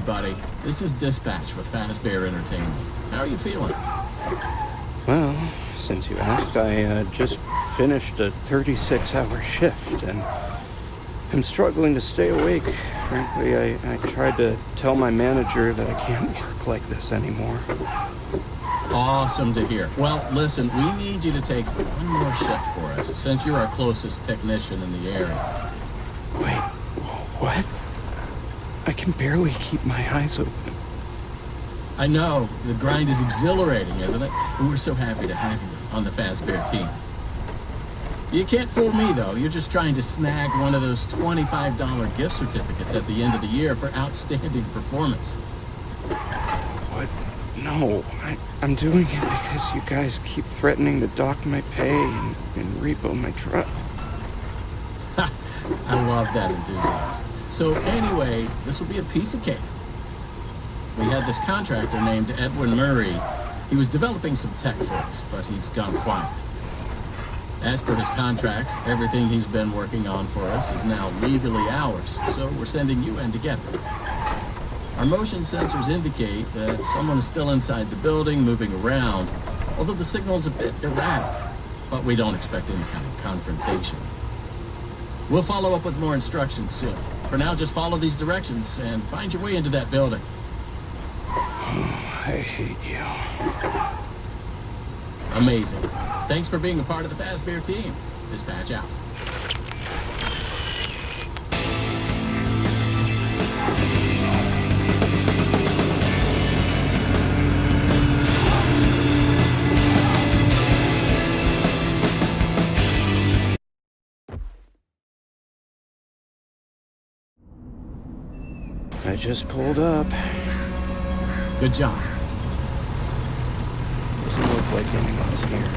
buddy. This is Dispatch with Fazbear Entertainment. How are you feeling? Well, since you asked, I just finished a 36-hour shift, and I'm struggling to stay awake. Frankly, I tried to tell my manager that I can't work like this anymore. Awesome to hear. Well, listen, we need you to take one more shift for us, since you're our closest technician in the area. Wait, what? I can barely keep my eyes open. I know, the grind is exhilarating, isn't it? And we're so happy to have you on the Fazbear team. You can't fool me, though. You're just trying to snag one of those $25 gift certificates at the end of the year for outstanding performance. What? No, I'm doing it because you guys keep threatening to dock my pay and repo my truck. I love that enthusiasm. So anyway, this will be a piece of cake. We had this contractor named Edwin Murray. He was developing some tech for us, but he's gone quiet. As per his contract, everything he's been working on for us is now legally ours, so we're sending you in to get it. Our motion sensors indicate that someone is still inside the building, moving around, although the signal's a bit erratic, but we don't expect any kind of confrontation. We'll follow up with more instructions soon. For now, just follow these directions and find your way into that building. I hate you. Amazing. Thanks for being a part of the Fazbear team. Dispatch out. I just pulled up. Good job. Doesn't look like anyone's here.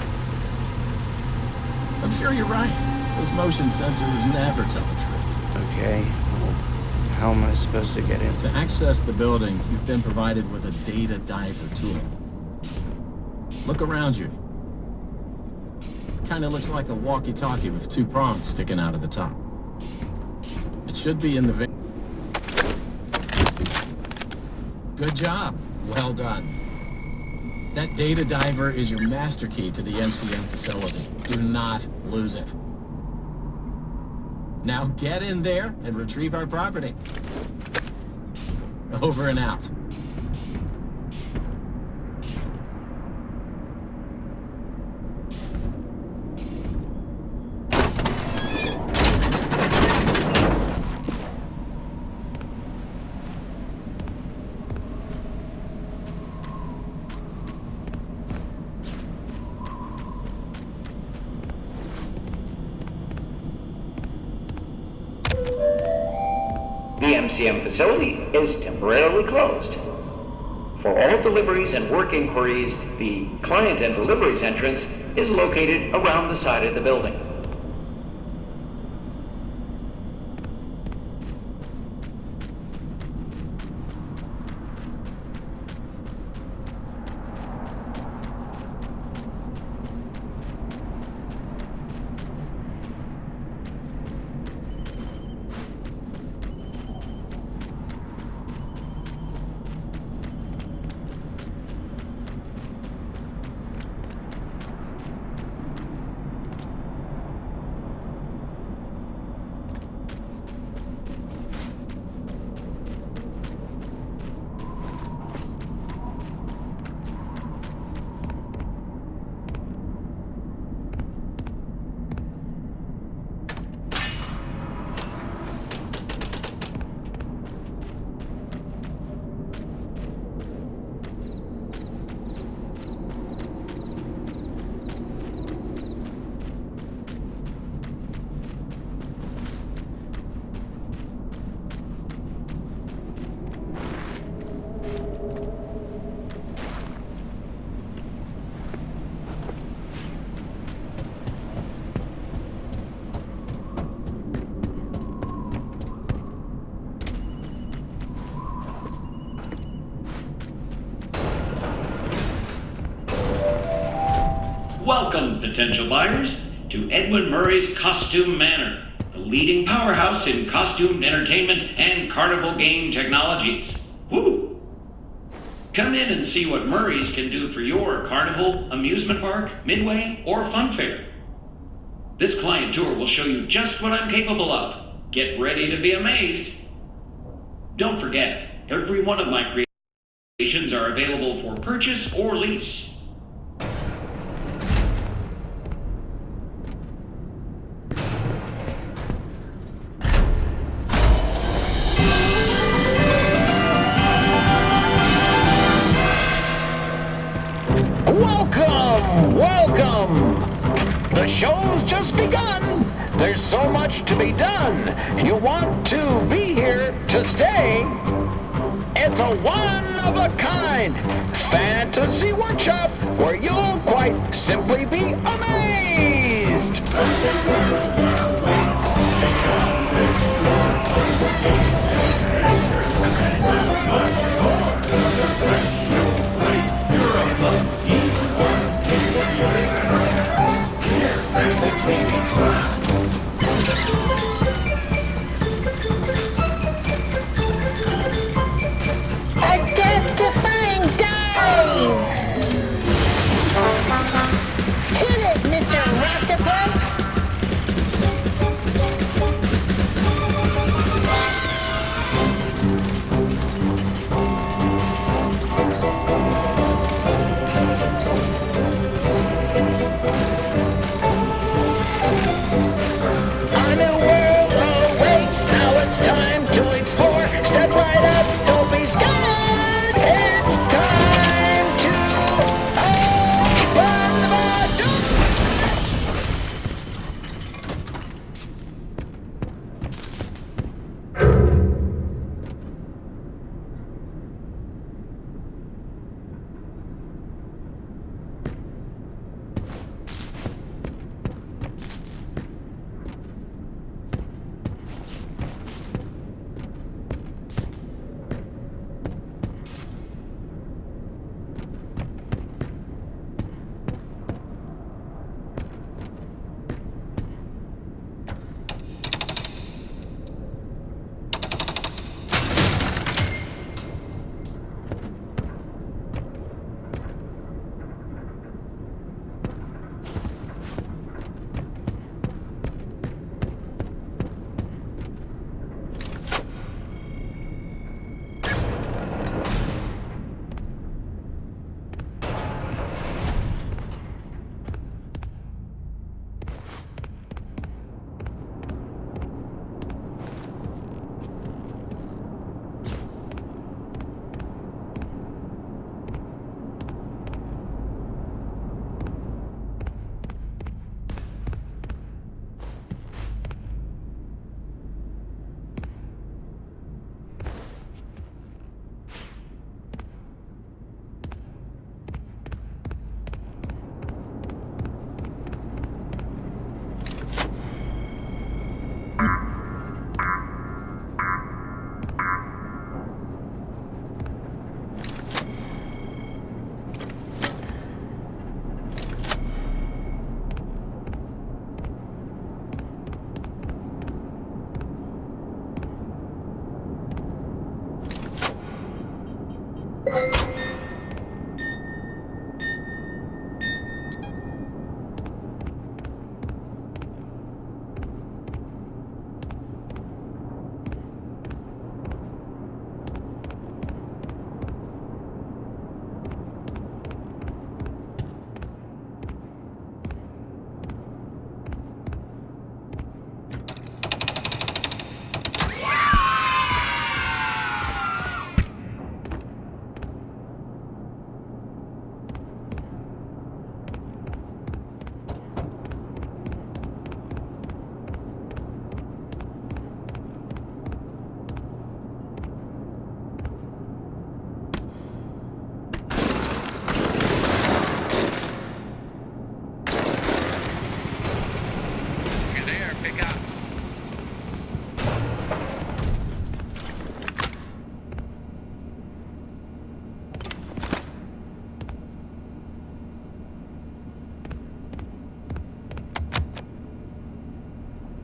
I'm sure you're right. Those motion sensors never tell the truth. Okay, well, how am I supposed to get in? To access the building, you've been provided with a data diver tool. Look around you. Kinda looks like a walkie-talkie with two prongs sticking out of the top. It should be in the van. Good job. Well done. That data diver is your master key to the MCM facility. Do not lose it. Now get in there and retrieve our property. Over and out. The MCM facility is temporarily closed. For all deliveries and work inquiries, the client and deliveries entrance is located around the side of the building. Welcome, potential buyers, to Edwin Murray's Costume Manor, the leading powerhouse in costume entertainment and carnival game technologies. Woo! Come in and see what Murray's can do for your carnival, amusement park, midway, or fun fair. This client tour will show you just what I'm capable of. Get ready to be amazed. Don't forget, every one of my creations are available for purchase or lease. Welcome! The show's just begun. There's so much to be done. You want to be here to stay. It's a one-of-a-kind fantasy workshop where you'll quite simply be amazed. Identifying dive! Hit it, Mr. Octopus! A new world awaits. Now it's time to explore. Step right up. Don't be scared. It's time to open the door.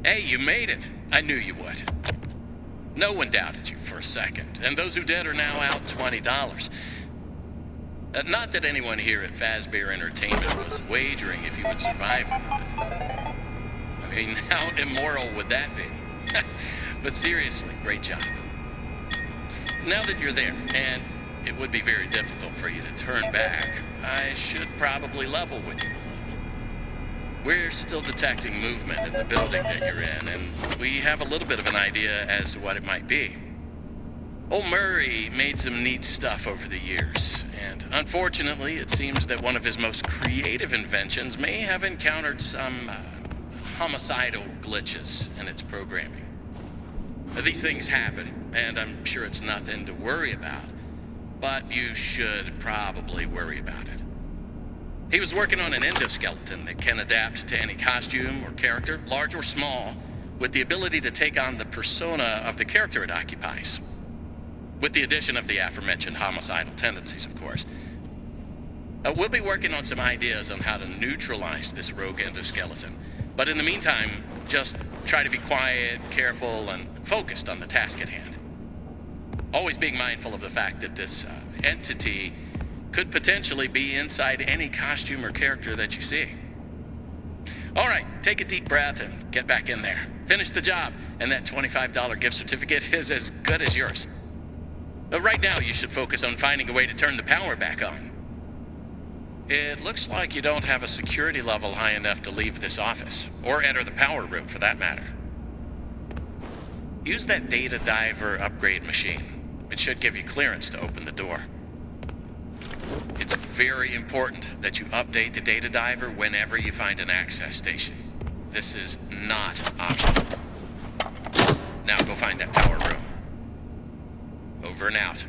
Hey, you made it. I knew you would. No one doubted you for a second, and those who did are now out $20. Not that anyone here at Fazbear Entertainment was wagering if you would survive or not. I mean, how immoral would that be? But seriously, great job. Now that you're there, and it would be very difficult for you to turn back, I should probably level with you a little. We're still detecting movement in the building that you're in, and we have a little bit of an idea as to what it might be. Old Murray made some neat stuff over the years, and unfortunately, it seems that one of his most creative inventions may have encountered some homicidal glitches in its programming. These things happen, and I'm sure it's nothing to worry about, but you should probably worry about it. He was working on an endoskeleton that can adapt to any costume or character, large or small, with the ability to take on the persona of the character it occupies. With the addition of the aforementioned homicidal tendencies, of course. We'll be working on some ideas on how to neutralize this rogue endoskeleton. But in the meantime, just try to be quiet, careful, and focused on the task at hand. Always being mindful of the fact that this entity could potentially be inside any costume or character that you see. All right, take a deep breath and get back in there. Finish the job, and that $25 gift certificate is as good as yours. Right now, you should focus on finding a way to turn the power back on. It looks like you don't have a security level high enough to leave this office, or enter the power room for that matter. Use that data diver upgrade machine. It should give you clearance to open the door. It's very important that you update the data diver whenever you find an access station. This is not optional. Now go find that power room. Over and out.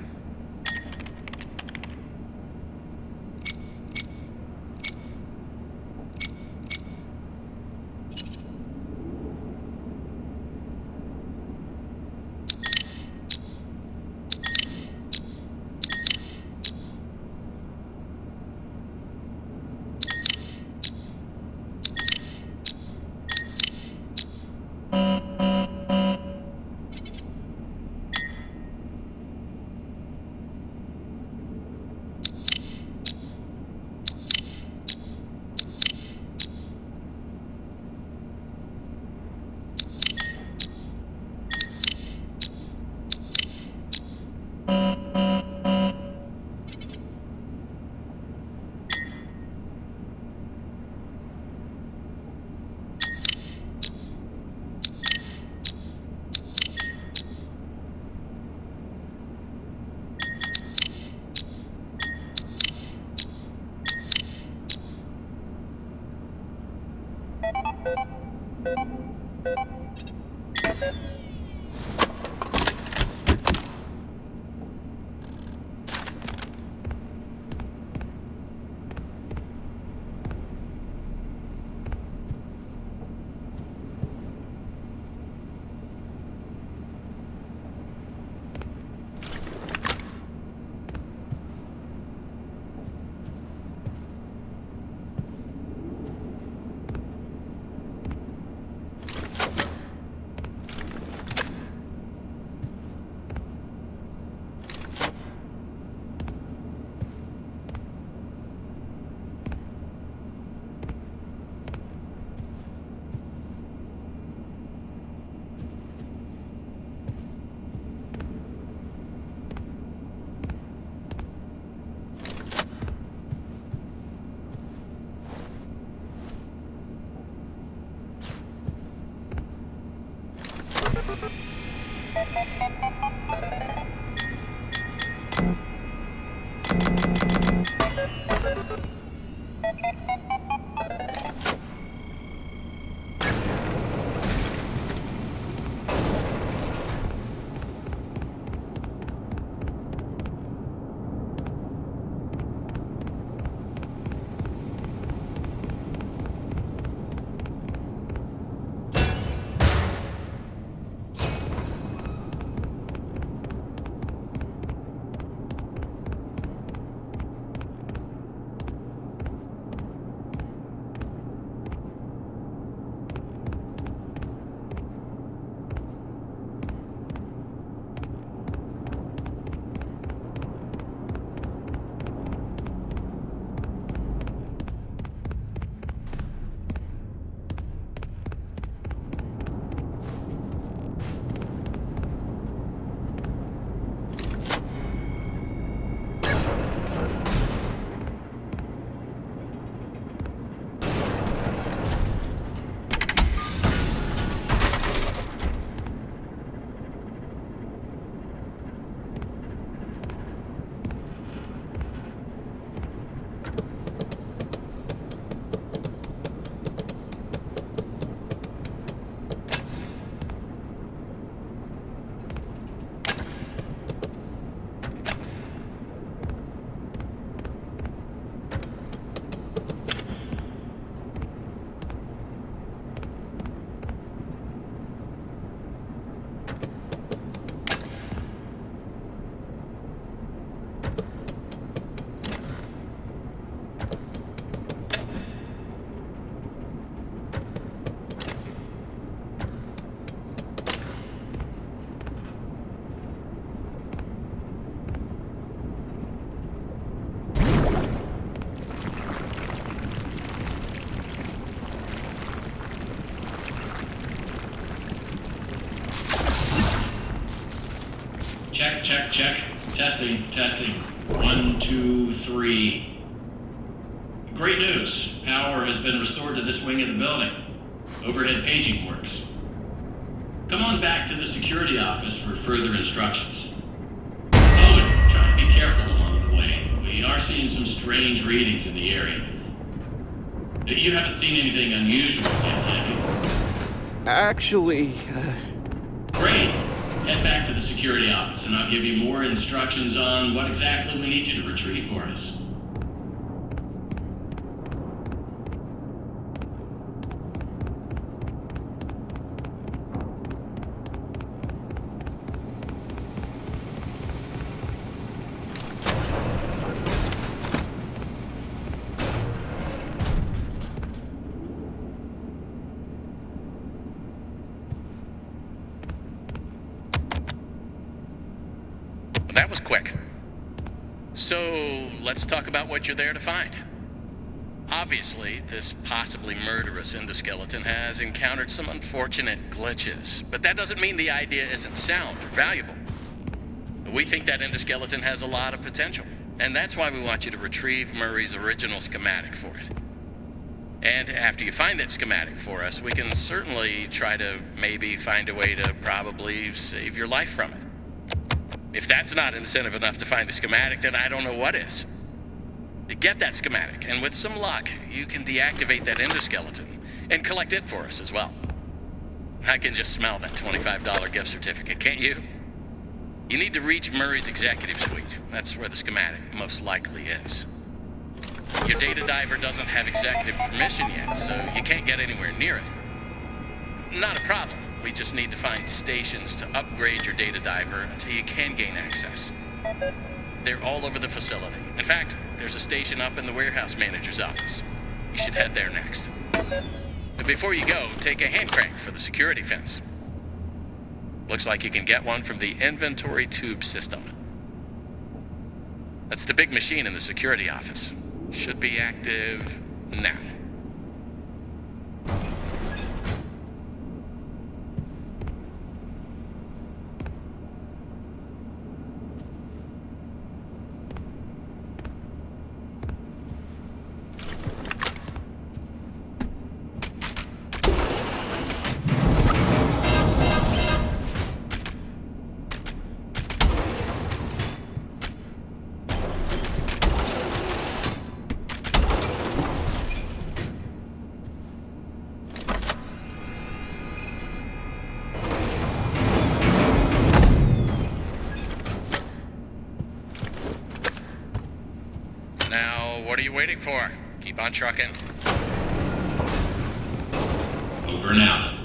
Check. Testing. 1, 2, 3. Great news. Power has been restored to this wing of the building. Overhead paging works. Come on back to the security office for further instructions. Oh, and try to be careful along the way. We are seeing some strange readings in the area. You haven't seen anything unusual yet, have you? Actually, Great. Head back to the security office, and I'll give you more instructions on what exactly we need you to retrieve for us. That was quick. So, let's talk about what you're there to find. Obviously, this possibly murderous endoskeleton has encountered some unfortunate glitches, but that doesn't mean the idea isn't sound or valuable. We think that endoskeleton has a lot of potential, and that's why we want you to retrieve Murray's original schematic for it. And after you find that schematic for us, we can certainly try to maybe find a way to probably save your life from it. If that's not incentive enough to find the schematic, then I don't know what is. Get that schematic, and with some luck, you can deactivate that endoskeleton and collect it for us as well. I can just smell that $25 gift certificate, can't you? You need to reach Murray's executive suite. That's where the schematic most likely is. Your data diver doesn't have executive permission yet, so you can't get anywhere near it. Not a problem. We just need to find stations to upgrade your data diver until you can gain access. They're all over the facility. In fact, there's a station up in the warehouse manager's office. You should head there next. But before you go, take a hand crank for the security fence. Looks like you can get one from the inventory tube system. That's the big machine in the security office. Should be active now. What are you waiting for? Keep on trucking. Over and out.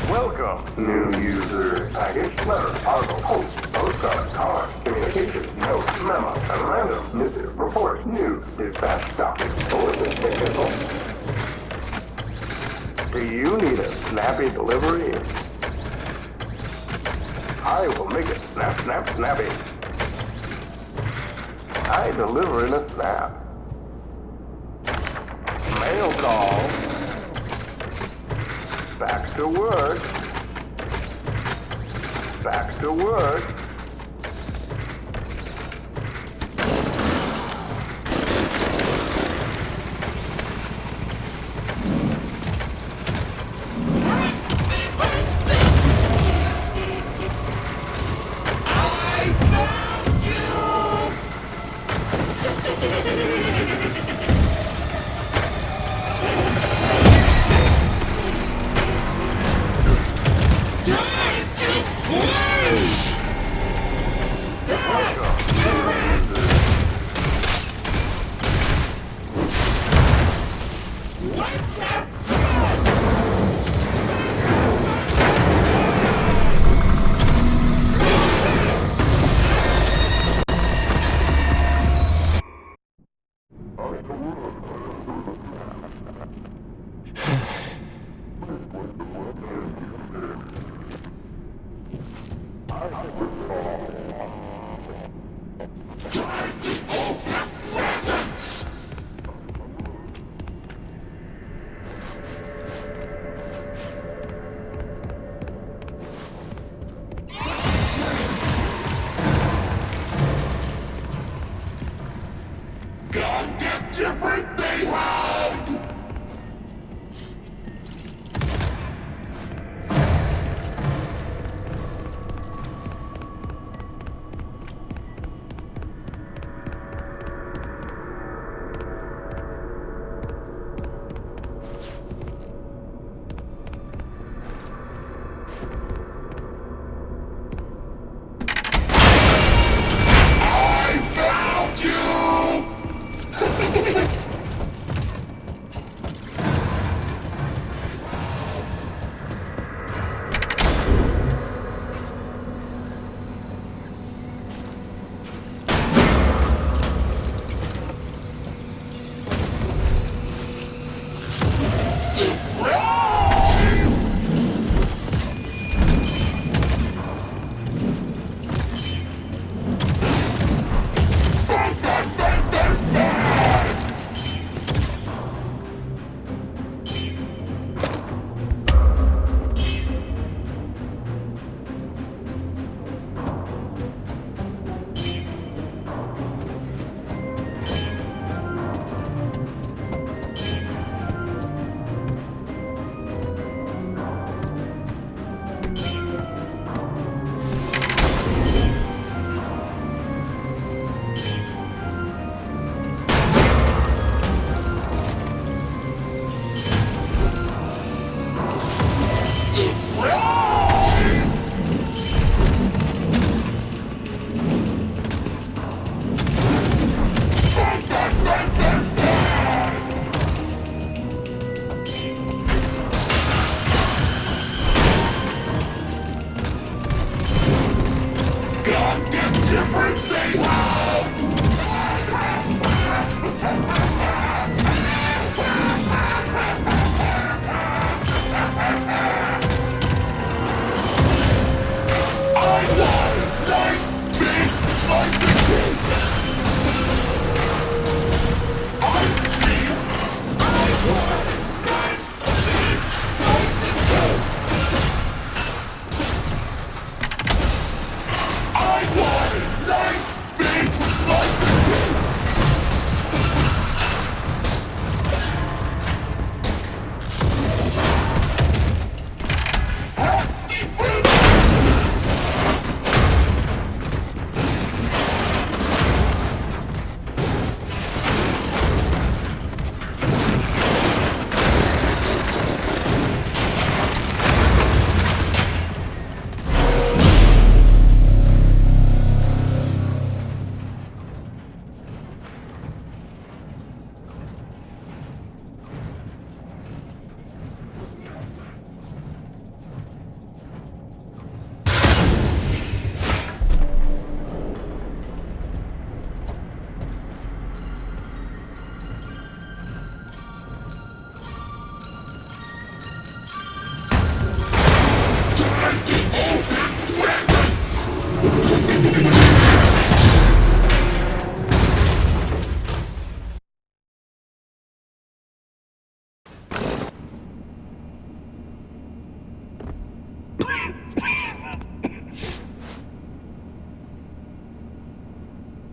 Welcome, new user. Package, letter, article, post, postcard, card, communication, note, memo, memorandum, missive, report, news, dispatch, document, bulletin, technical. Do you need a snappy delivery? I will make it snap, snap, snappy. I deliver in a snap. Mail call. Back to work. Back to work.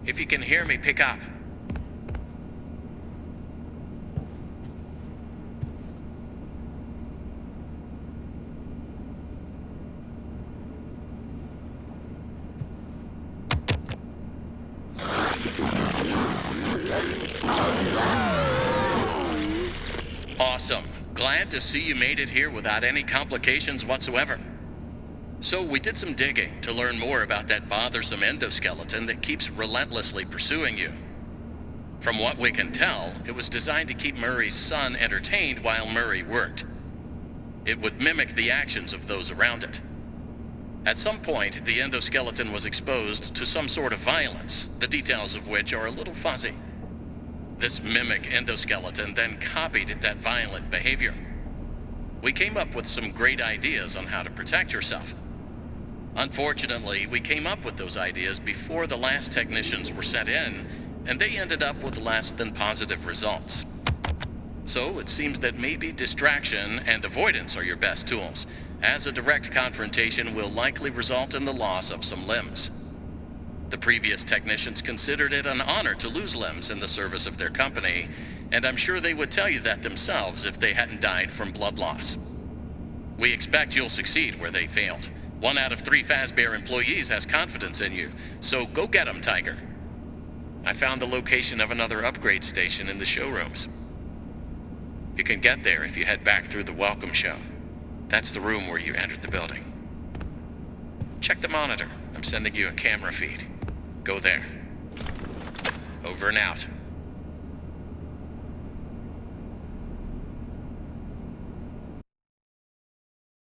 If you can hear me, pick up. Awesome. Glad to see you made it here without any complications whatsoever. So we did some digging to learn more about that bothersome endoskeleton that keeps relentlessly pursuing you. From what we can tell, it was designed to keep Murray's son entertained while Murray worked. It would mimic the actions of those around it. At some point, the endoskeleton was exposed to some sort of violence, the details of which are a little fuzzy. This mimic endoskeleton then copied that violent behavior. We came up with some great ideas on how to protect yourself. Unfortunately, we came up with those ideas before the last technicians were sent in, and they ended up with less than positive results. So it seems that maybe distraction and avoidance are your best tools, as a direct confrontation will likely result in the loss of some limbs. The previous technicians considered it an honor to lose limbs in the service of their company, and I'm sure they would tell you that themselves if they hadn't died from blood loss. We expect you'll succeed where they failed. 1 out of 3 Fazbear employees has confidence in you, so go get 'em, Tiger. I found the location of another upgrade station in the showrooms. You can get there if you head back through the welcome show. That's the room where you entered the building. Check the monitor. I'm sending you a camera feed. Go there. Over and out.